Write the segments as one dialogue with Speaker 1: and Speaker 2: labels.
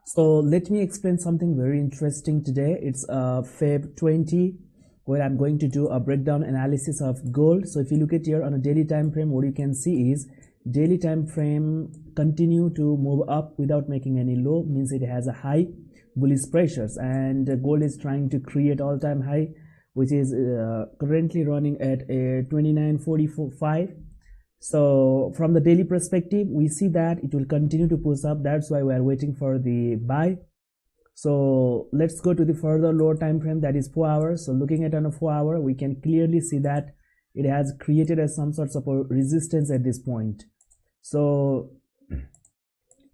Speaker 1: So let me explain something very interesting today. It's Feb 20, where I'm going to do a breakdown analysis of gold. So if you look at here on a daily time frame, what you can see is daily time frame continue to move up without making any low, means it has a high bullish pressures, and gold is trying to create all-time high, which is currently running at a 29.45. So from the daily perspective, we see that it will continue to push up. That's why we are waiting for the buy. So let's go to the further lower time frame, that is 4 hours. So looking at on a 4 hour, we can clearly see that it has created as some sorts of a resistance at this point. So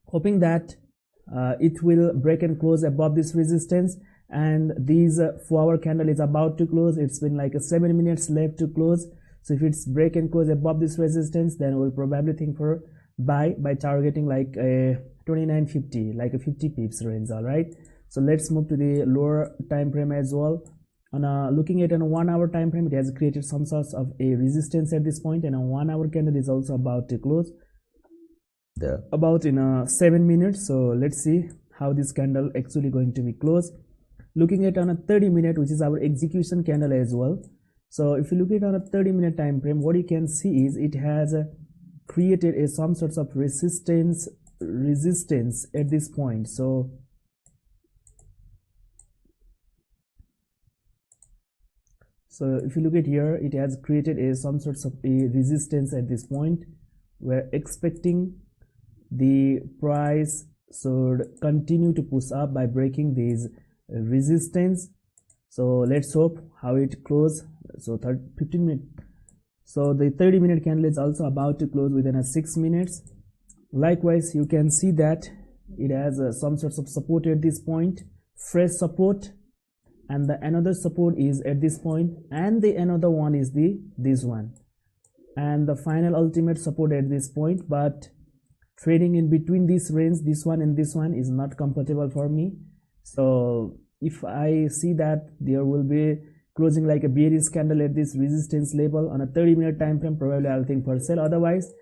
Speaker 1: hoping that it will break and close above this resistance, and this 4 hour candle is about to close. It's been like 7 minutes left to close. So if it's break and close above this resistance, then we'll probably think for buy by targeting like a 29.50, like a 50 pips range. All right, so let's move to the lower time frame as well. On looking at a 1 hour time frame, it has created some sorts of a resistance at this point, and a 1 hour candle is also about to close about in 7 minutes. So let's see how this candle actually going to be closed. Looking at on a 30-minute, which is our execution candle as well. So if you look at on a 30-minute time frame, what you can see is it has created some sorts of resistance at this point. So if you look at here, it has created some sorts of a resistance at this point. We're expecting the price should continue to push up by breaking these resistance. So let's hope how it close. So 15 minutes. So the 30-minute candle is also about to close within 6 minutes. Likewise, you can see that it has some sorts of support at this point, fresh support, and the another support is at this point, and the another one is this one, and the final ultimate support at this point. But trading in between this range, this one and this one, is not comfortable for me. So if I see that there will be closing like a bearish candle at this resistance level on a 30-minute time frame, probably I'll think for sell. Otherwise,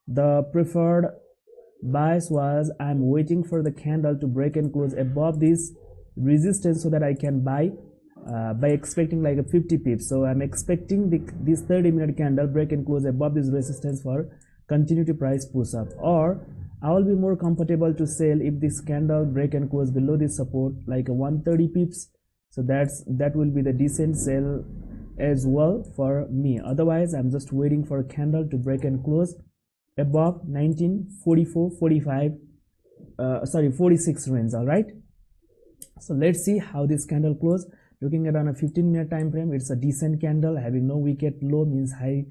Speaker 1: the preferred bias was I'm waiting for the candle to break and close above this resistance so that I can buy by expecting like a 50 pips. So I'm expecting this 30-minute candle break and close above this resistance for continue to price push up, or I will be more comfortable to sell if this candle break and close below this support like a 130 pips. So that will be the decent sell as well for me. Otherwise, I'm just waiting for a candle to break and close above 1944 46 range. All right, so let's see how this candle close. Looking at on a 15-minute time frame, it's a decent candle having no wicket low, means high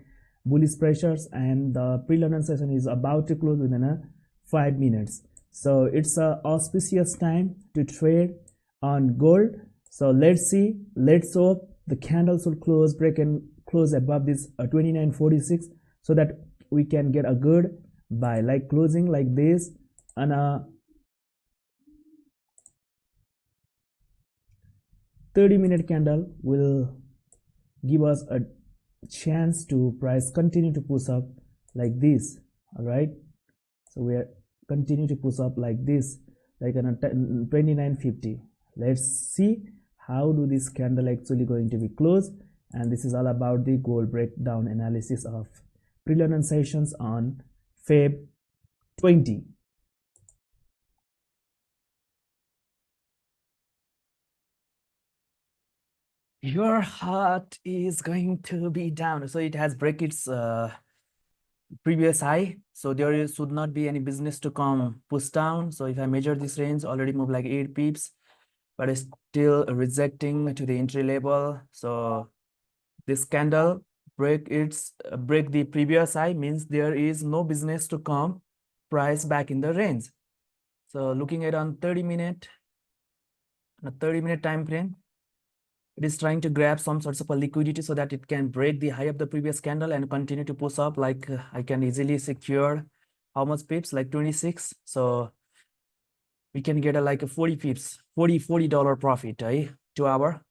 Speaker 1: bullish pressures, and the pre-London session is about to close within 5 minutes. So it's a auspicious time to trade on gold. So let's see, let's hope the candles will close, break and close above this 29.46, so that we can get a good buy, like closing like this on a 30-minute candle will give us a chance to price continue to push up like this. All right, so we are continue to push up like this, like on a 29.50. let's see how do this candle actually going to be closed. And this is all about the gold breakdown analysis of pre-London sessions on Feb 20. Your heart is going to be down. So it has break its previous high, so there should not be any business to come push down. So if I measure this range, already moved like 8 pips, but it's still rejecting to the entry level. So this candle break the previous high, means there is no business to come price back in the range. So looking at on 30-minute time frame, it is trying to grab some sorts of a liquidity so that it can break the high of the previous candle and continue to push up. Like I can easily secure how much pips, like 26. So we can get like a 40 pips, $40 profit, 2 hour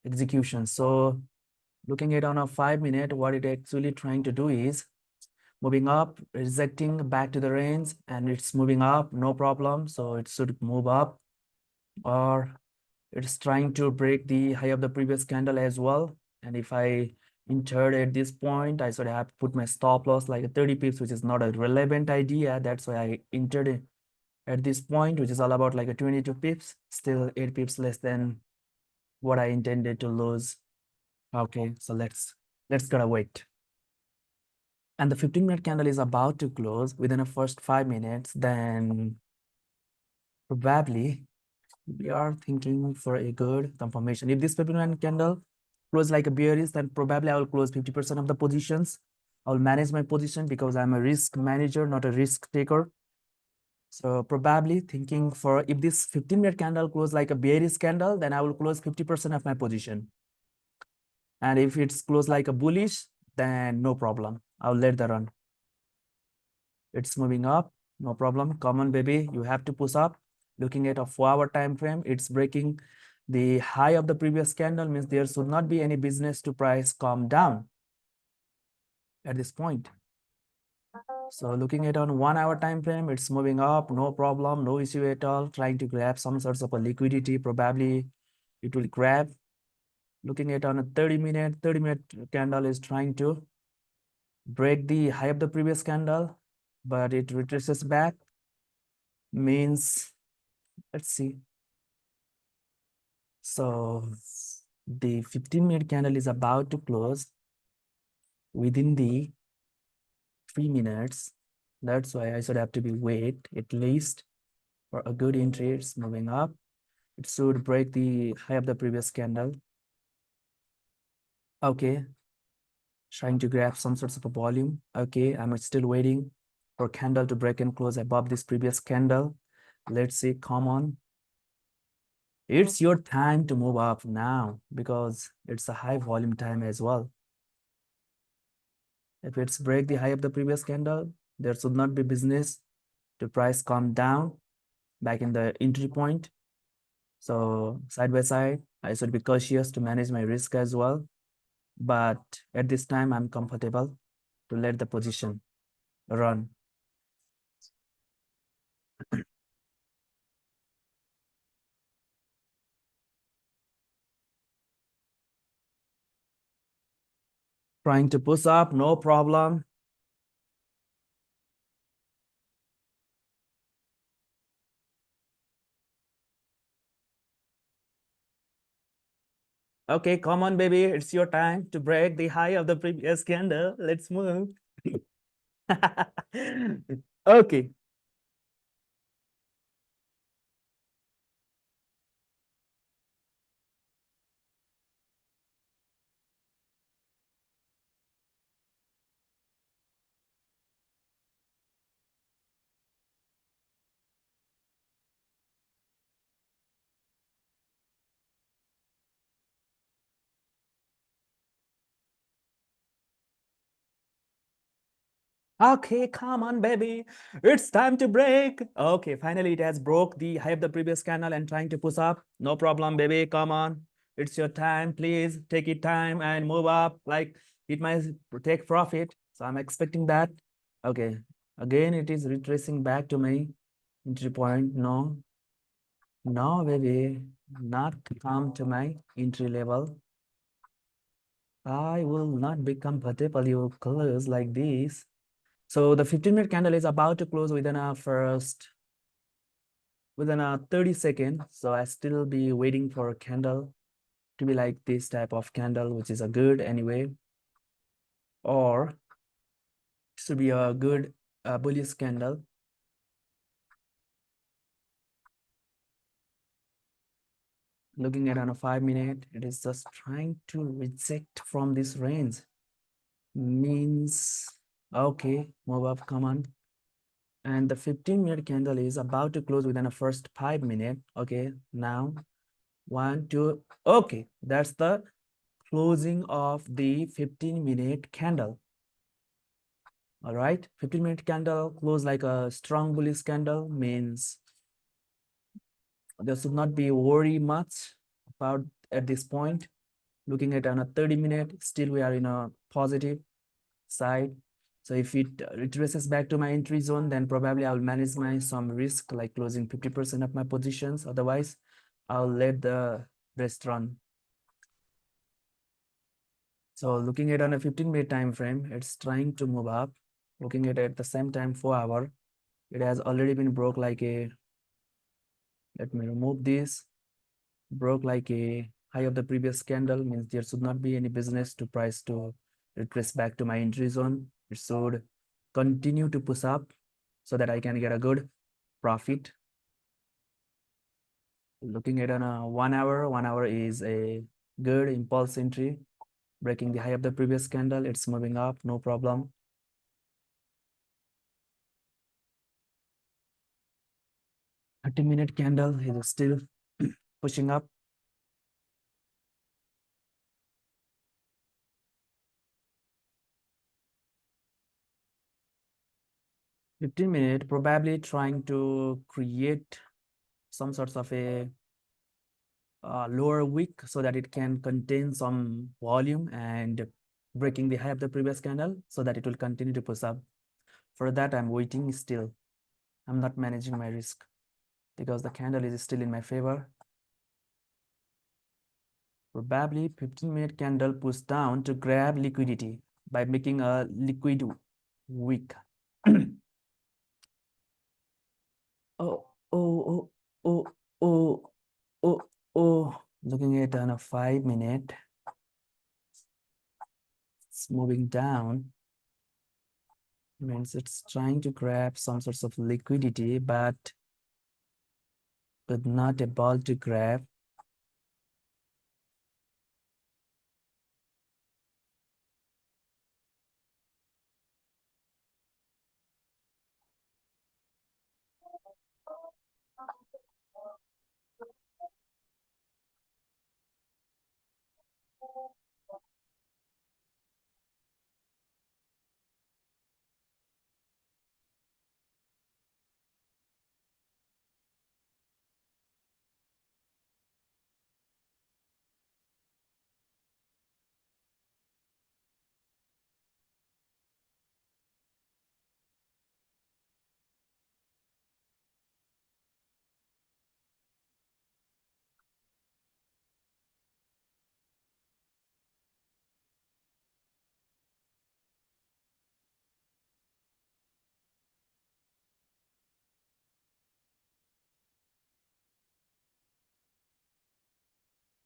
Speaker 1: execution. So looking at on a 5 minute, what it actually trying to do is moving up, rejecting back to the range, and it's moving up, no problem. So it should move up or it's trying to break the high of the previous candle as well. And if I entered at this point, I should have put my stop loss like a 30 pips, which is not a relevant idea. That's why I entered it at this point, which is all about like a 22 pips, still 8 pips less than what I intended to lose. Okay, so let's gotta wait. And the 15-minute candle is about to close within the first 5 minutes, then probably we are thinking for a good confirmation. If this 15-minute candle close like a bearish, then probably I will close 50% of the positions. I'll manage my position because I'm a risk manager, not a risk taker. So probably thinking for if this 15-minute candle close like a bearish candle, then I will close 50% of my position. And if it's close like a bullish, then no problem. I'll let that run. It's moving up, no problem. Come on, baby, you have to push up. Looking at a 4-hour time frame, it's breaking the high of the previous candle, means there should not be any business to price come down at this point. So looking at on 1-hour time frame, it's moving up, no problem, no issue at all. Trying to grab some sorts of a liquidity, probably it will grab. Looking at on a 30-minute candle is trying to break the high of the previous candle, but it retraces back, means let's see. So the 15-minute candle is about to close within the 3 minutes. That's why I should have to be wait at least for a good entry. It's moving up. It should break the high of the previous candle. Okay, trying to grab some sorts of a volume. Okay, I'm still waiting for candle to break and close above this previous candle. Let's see, come on. It's your time to move up now because it's a high volume time as well. If it's break the high of the previous candle, there should not be business to price come down back in the entry point. So side by side, I should be cautious to manage my risk as well. But at this time, I'm comfortable to let the position run. Trying to push up, no problem. Okay, come on, baby. It's your time to break the high of the previous candle. Let's move. Okay. Okay, come on, baby. It's time to break. Okay, finally it has broke the high of the previous candle and trying to push up. No problem, baby. Come on. It's your time. Please take it time and move up. Like it might take profit. So I'm expecting that. Okay. Again, it is retracing back to my entry point. No, no, baby. Not come to my entry level. I will not be comfortable. You close like this. So the 15-minute candle is about to close within a 30 seconds. So I still be waiting for a candle to be like this type of candle, which is a good anyway, or to be a good bullish candle. Looking at on a 5-minute, it is just trying to reject from this range. Means, okay, move up, come on. And the 15-minute candle is about to close within the first 5 minutes. Okay, now 1, 2, okay, that's the closing of the 15-minute candle. All right, 15-minute candle close like a strong bullish candle, means there should not be worry much about at this point. Looking at on a 30-minute, still we are in a positive side. So if it retraces back to my entry zone, then probably I will manage my some risk, like closing 50% of my positions. Otherwise, I'll let the rest run. So looking at on a 15-minute time frame, it's trying to move up. Looking at the same time 4 hour, it has already been broke like a, let me remove this, broke like a high of the previous candle, means there should not be any business to price to retrace back to my entry zone. It should continue to push up so that I can get a good profit. Looking at on a 1 hour, 1 hour is a good impulse entry, breaking the high of the previous candle. It's moving up, no problem. 30-minute candle is still pushing up. 15-minute probably trying to create some sorts of a lower wick so that it can contain some volume and breaking the high of the previous candle so that it will continue to push up. For that, I'm waiting still. I'm not managing my risk because the candle is still in my favor. Probably 15-minute candle push down to grab liquidity by making a liquid wick. Oh, oh, oh, oh, oh, oh. Looking at on a 5-minute, it's moving down. Means it's trying to grab some sorts of liquidity, but not able to grab.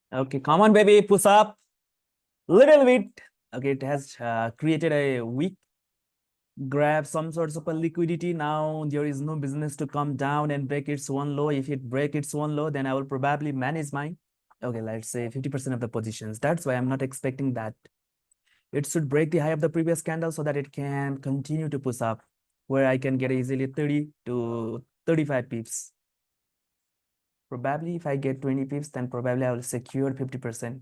Speaker 1: Okay, come on, baby, push up little bit. Okay, it has created a wick, grab some sorts of a liquidity. Now there is no business to come down and break its one low. If it break its one low, then I will probably manage mine. Okay, let's say 50% of the positions. That's why I'm not expecting that. It should break the high of the previous candle so that it can continue to push up, where I can get easily 30 to 35 pips. Probably if I get 20 pips, then probably I will secure 50%.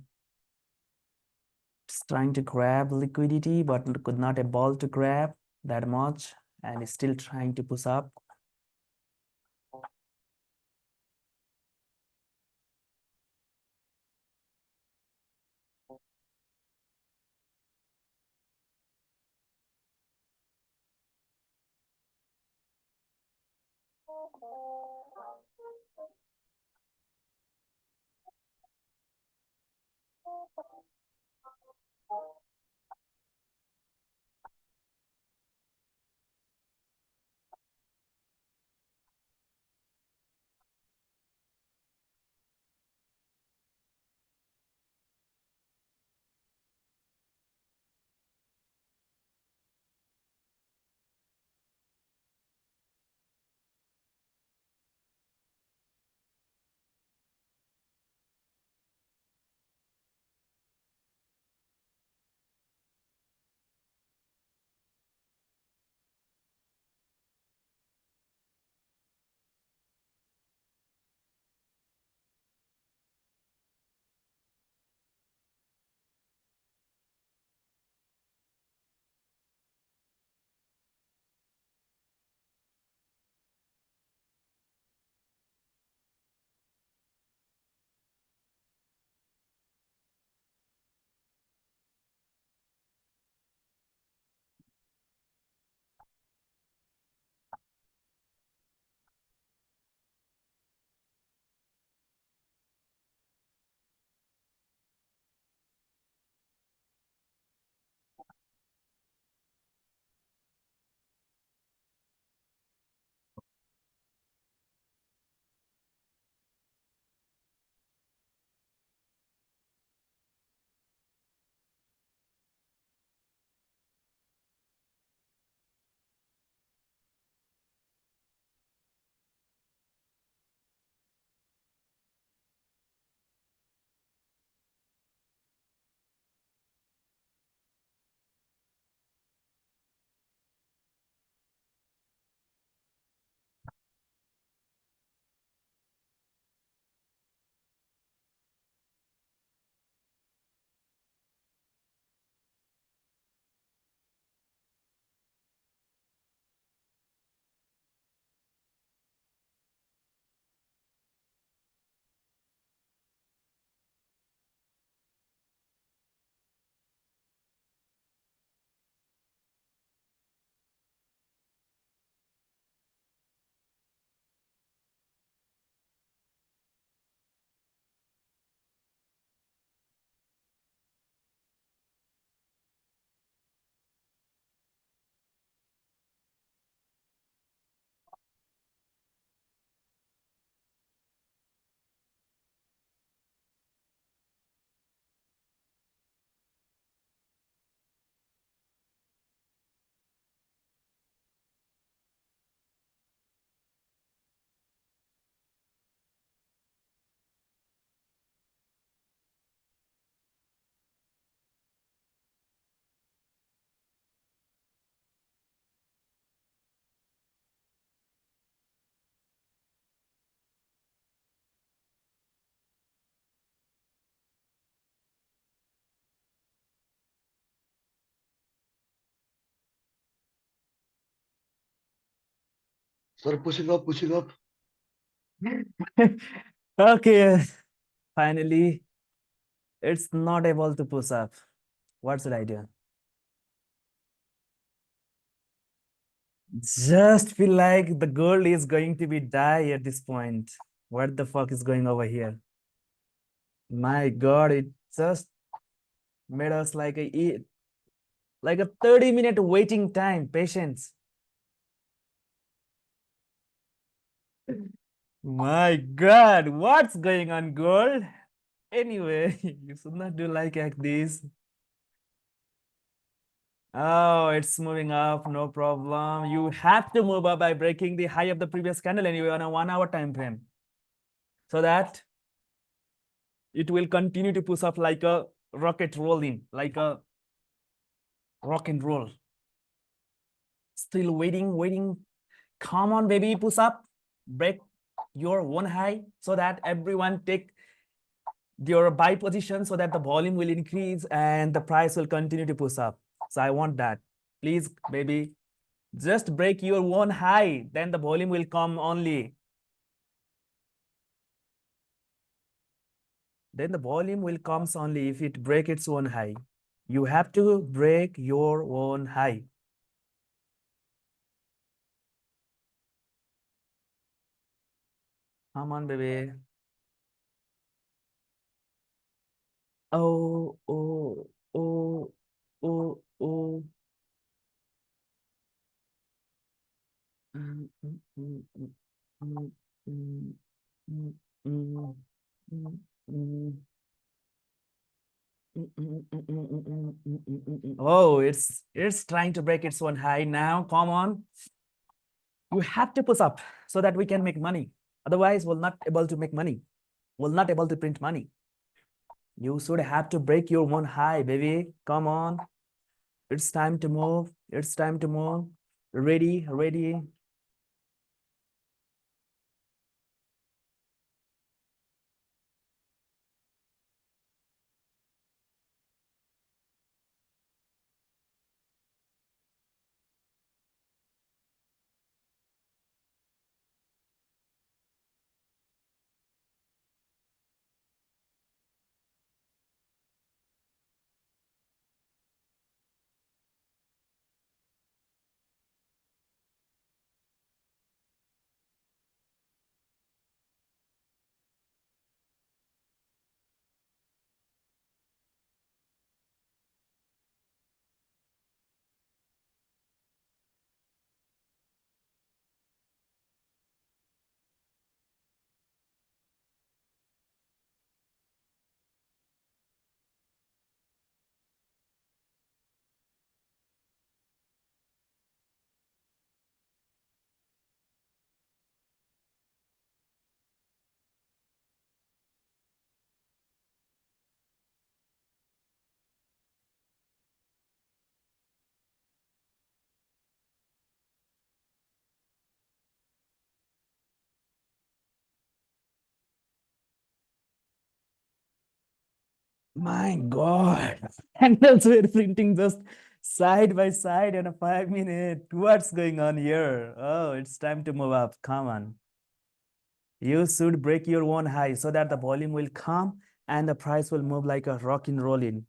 Speaker 1: It's trying to grab liquidity, but could not able to grab that much and is still trying to push up.
Speaker 2: Sir, pushing up.
Speaker 1: Okay, finally, it's not able to push up. What should I do? Just feel like the girl is going to be die at this point. What the fuck is going over here? My God, it just made us like a 30-minute waiting time, patience. My God, what's going on, girl? Anyway, you should not do like this. Oh, it's moving up, no problem. You have to move up by breaking the high of the previous candle anyway on a 1 hour time frame. So that it will continue to push up like a rocket rolling, like a rock and roll. Still waiting, waiting. Come on, baby, push up. Break your one high so that everyone take your buy position so that the volume will increase and the price will continue to push up. So I want that. Please, baby, just break your one high, then the volume will come only. Then the volume will comes only if it break its own high. You have to break your own high. Come on, baby. Oh, oh, oh, oh, oh. Mm, mm, mm, mm, mm, mm, mm, mm, mm, mm. Oh, it's trying to break its own high now. Come on. You have to push up so that we can make money. Otherwise, we're not able to make money. We're not able to print money. You should have to break your own high, baby. Come on. It's time to move. It's time to move. Ready, ready. My God. Candles were printing just side by side in a 5 minute. What's going on here? Oh, it's time to move up. Come on. You should break your own high so that the volume will come and the price will move like a rock and rolling.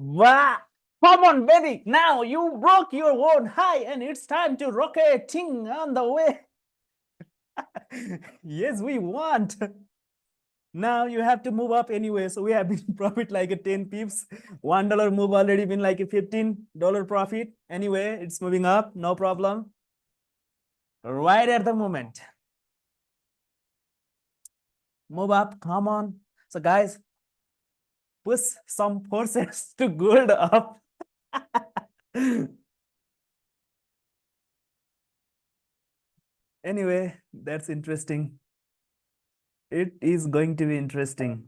Speaker 1: Wow. Come on, baby. Now you broke your own high and it's time to rocketing on the way. Yes, we want. Now you have to move up anyway. So we have been profit like a 10 pips. $1 move already been like a $15 profit. Anyway, it's moving up. No problem. Right at the moment. Move up. Come on. So guys, push some forces to gold up. Anyway, that's interesting. It is going to be interesting.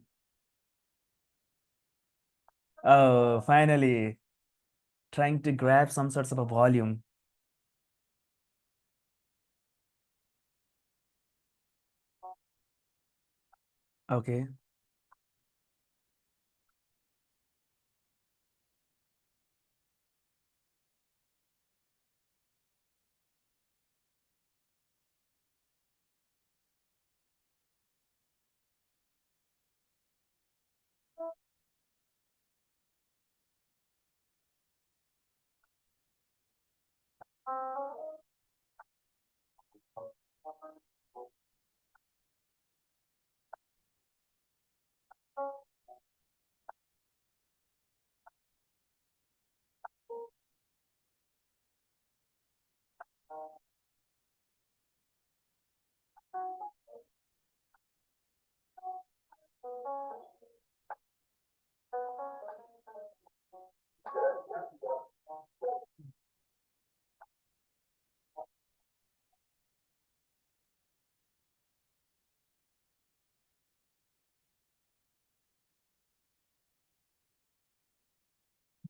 Speaker 1: Oh, finally, trying to grab some sorts of a volume. Okay.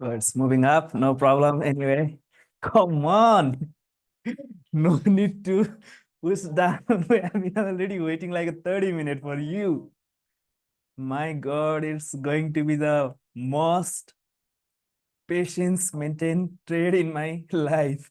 Speaker 1: So it's moving up. No problem. Anyway, come on. No need to push down. I'm already waiting like a 30 minute for you. My God, it's going to be the most patience maintained trade in my life.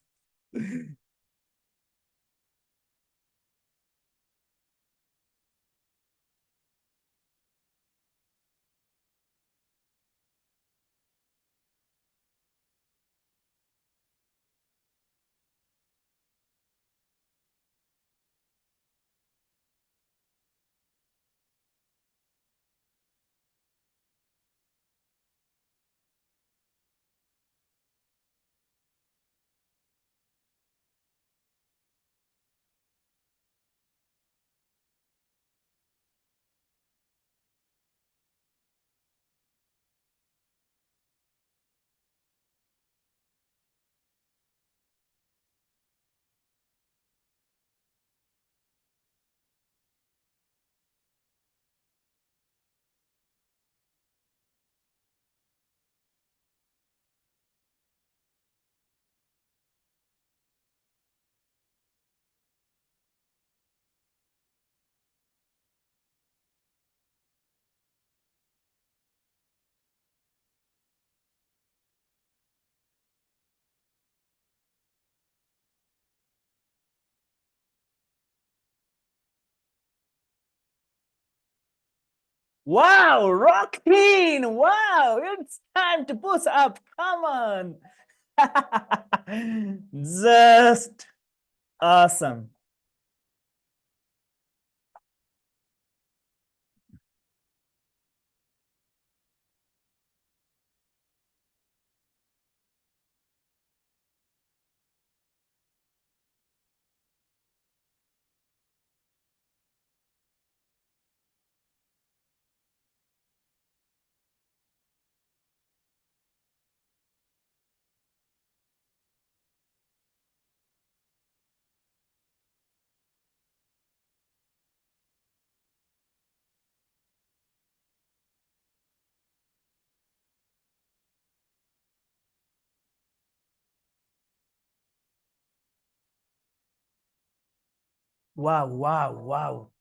Speaker 1: Wow, rocking! Wow, it's time to push up. Come on. Just awesome. Wow, wow, wow.